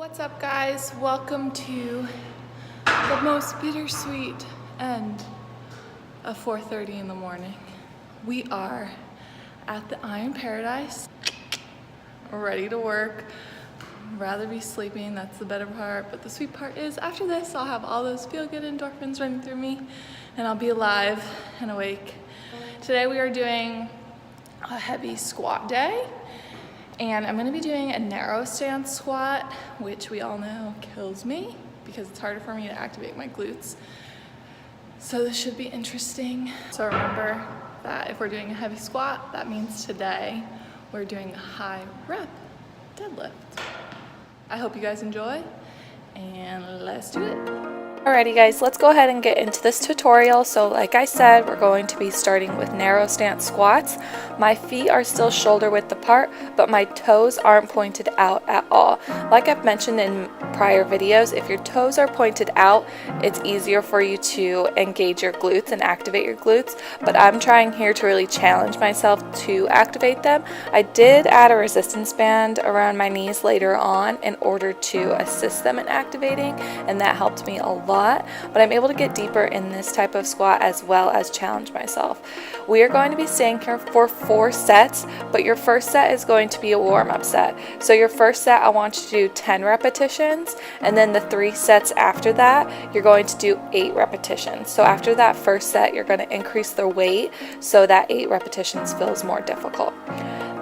What's up, guys? Welcome to the most bittersweet end of 4:30 in the morning. We are at the Iron Paradise. We're ready to work. I'd rather be sleeping, that's the better part, but the sweet part is after this I'll have all those feel-good endorphins running through me and I'll be alive and awake. Today we are doing a heavy squat day. And I'm gonna be doing a narrow stance squat, which we all know kills me because it's harder for me to activate my glutes. So this should be interesting. So remember that if we're doing a heavy squat, that means today we're doing a high rep deadlift. I hope you guys enjoy and let's do it. Alrighty guys, let's go ahead and get into this tutorial. So like I said, we're going to be starting with narrow stance squats. My feet are still shoulder width apart, but my toes aren't pointed out at all. Like I've mentioned in prior videos, if your toes are pointed out, it's easier for you to engage your glutes and activate your glutes, but I'm trying here to really challenge myself to activate them. I did add a resistance band around my knees later on in order to assist them in activating, and that helped me a lot. But I'm able to get deeper in this type of squat as well as challenge myself. We are going to be staying here for 4 sets, but your first set is going to be a warm-up set. So your first set, I want you to do 10 repetitions, and then the 3 sets after that, you're going to do 8 repetitions. So after that first set, you're going to increase the weight so that 8 repetitions feels more difficult.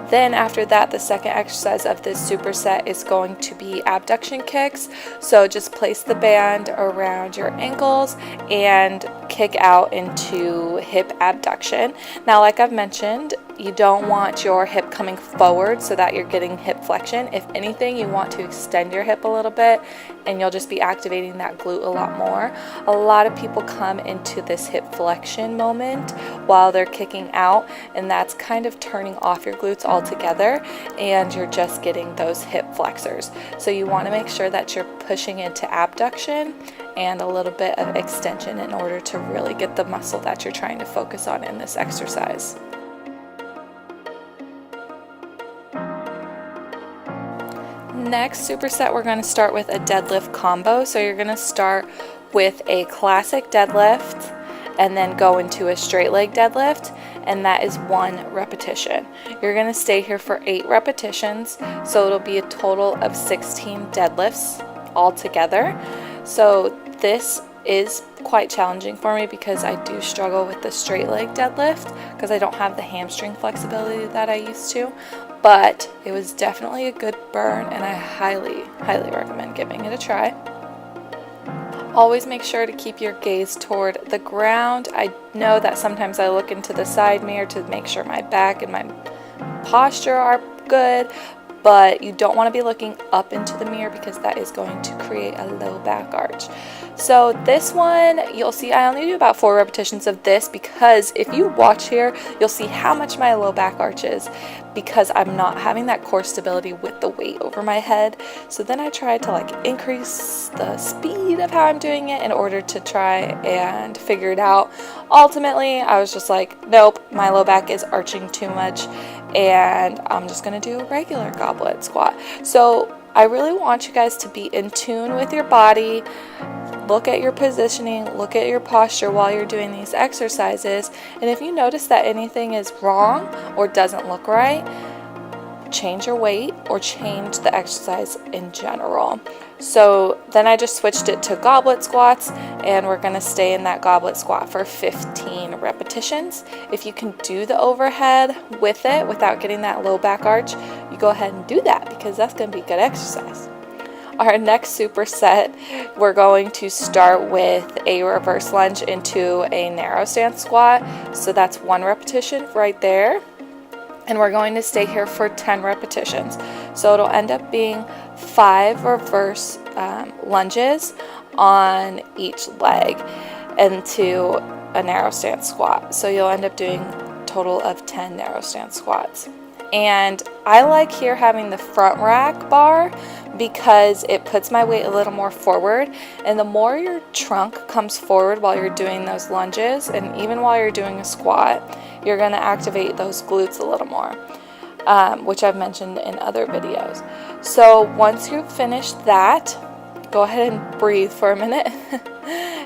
Then after that, the second exercise of this superset is going to be abduction kicks. So just place the band around your ankles and kick out into hip abduction. Now, like I've mentioned, you don't want your hip coming forward so that you're getting hip flexion. If anything, you want to extend your hip a little bit and you'll just be activating that glute a lot more. A lot of people come into this hip flexion moment while they're kicking out, and that's kind of turning off your glutes altogether and you're just getting those hip flexors. So you want to make sure that you're pushing into abduction and a little bit of extension in order to really get the muscle that you're trying to focus on in this exercise. Next superset, we're going to start with a deadlift combo. So you're going to start with a classic deadlift and then go into a straight leg deadlift, and that is 1 repetition. You're going to stay here for 8 repetitions, so it'll be a total of 16 deadlifts altogether. So this is quite challenging for me because I do struggle with the straight leg deadlift because I don't have the hamstring flexibility that I used to, but it was definitely a good burn and I highly recommend giving it a try. Always make sure to keep your gaze toward the ground. I know that sometimes I look into the side mirror to make sure my back and my posture are good, but you don't want to be looking up into the mirror because that is going to create a low back arch. So this one, you'll see I only do about 4 repetitions of this because if you watch here, you'll see how much my low back arch is because I'm not having that core stability with the weight over my head. So then I try to increase the speed of how I'm doing it in order to try and figure it out. Ultimately, I was just like, nope, my low back is arching too much and I'm just going to do a regular goblet squat. So I really want you guys to be in tune with your body. Look at your positioning, look at your posture while you're doing these exercises, and if you notice that anything is wrong or doesn't look right, change your weight or change the exercise in general. So then I just switched it to goblet squats, and we're going to stay in that goblet squat for 15 repetitions. If you can do the overhead with it without getting that low back arch, you go ahead and do that because that's going to be good exercise. Our next superset, we're going to start with a reverse lunge into a narrow stance squat. So that's 1 repetition right there. And we're going to stay here for 10 repetitions. So it'll end up being 5 reverse lunges on each leg into a narrow stance squat. So you'll end up doing a total of 10 narrow stance squats. And I like here having the front rack bar because it puts my weight a little more forward, and the more your trunk comes forward while you're doing those lunges and even while you're doing a squat, you're going to activate those glutes a little more. which I've mentioned in other videos. So once you've finished that, go ahead and breathe for a minute.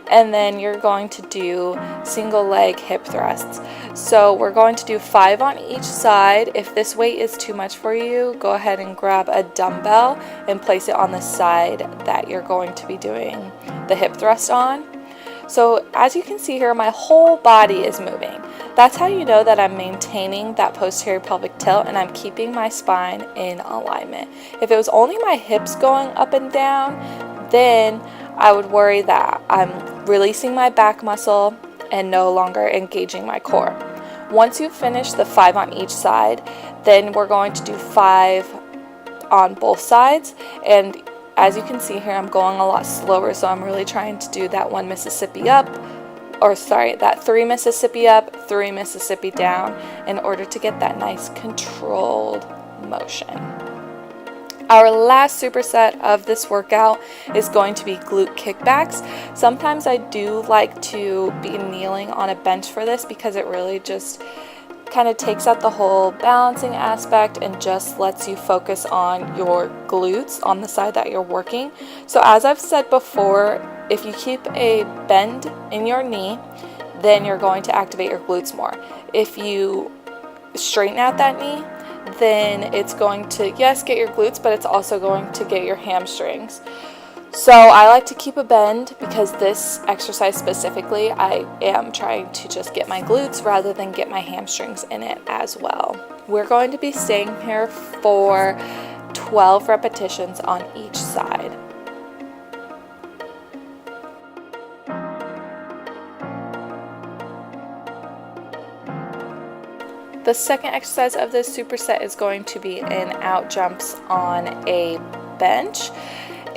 And then you're going to do single leg hip thrusts. So we're going to do 5 on each side. If this weight is too much for you, go ahead and grab a dumbbell and place it on the side that you're going to be doing the hip thrust on. So as you can see here, my whole body is moving. That's how you know that I'm maintaining that posterior pelvic tilt and I'm keeping my spine in alignment. If it was only my hips going up and down, then I would worry that I'm releasing my back muscle and no longer engaging my core. Once you finish the 5 on each side, then we're going to do 5 on both sides. And as you can see here, I'm going a lot slower, so I'm really trying to do that 1 Mississippi up, that 3 Mississippi up, 3 Mississippi down, in order to get that nice controlled motion. Our last superset of this workout is going to be glute kickbacks. Sometimes I do like to be kneeling on a bench for this because it really just kind of takes out the whole balancing aspect and just lets you focus on your glutes on the side that you're working. So as I've said before, if you keep a bend in your knee, then you're going to activate your glutes more. If you straighten out that knee, then it's going to, yes, get your glutes, but it's also going to get your hamstrings. So I like to keep a bend because this exercise specifically, I am trying to just get my glutes rather than get my hamstrings in it as well. We're going to be staying here for 12 repetitions on each side. The second exercise of this superset is going to be in out jumps on a bench.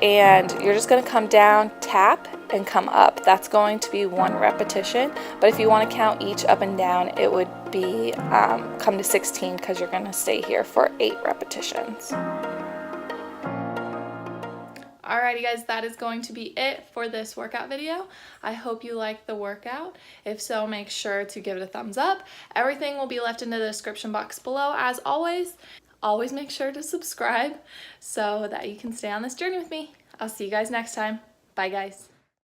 And you're just going to come down, tap, and come up. That's going to be 1 repetition. But if you want to count each up and down, it would be come to 16 because you're going to stay here for 8 repetitions. Alrighty guys, that is going to be it for this workout video. I hope you liked the workout. If so, make sure to give it a thumbs up. Everything will be left in the description box below as always. Always make sure to subscribe so that you can stay on this journey with me. I'll see you guys next time. Bye guys.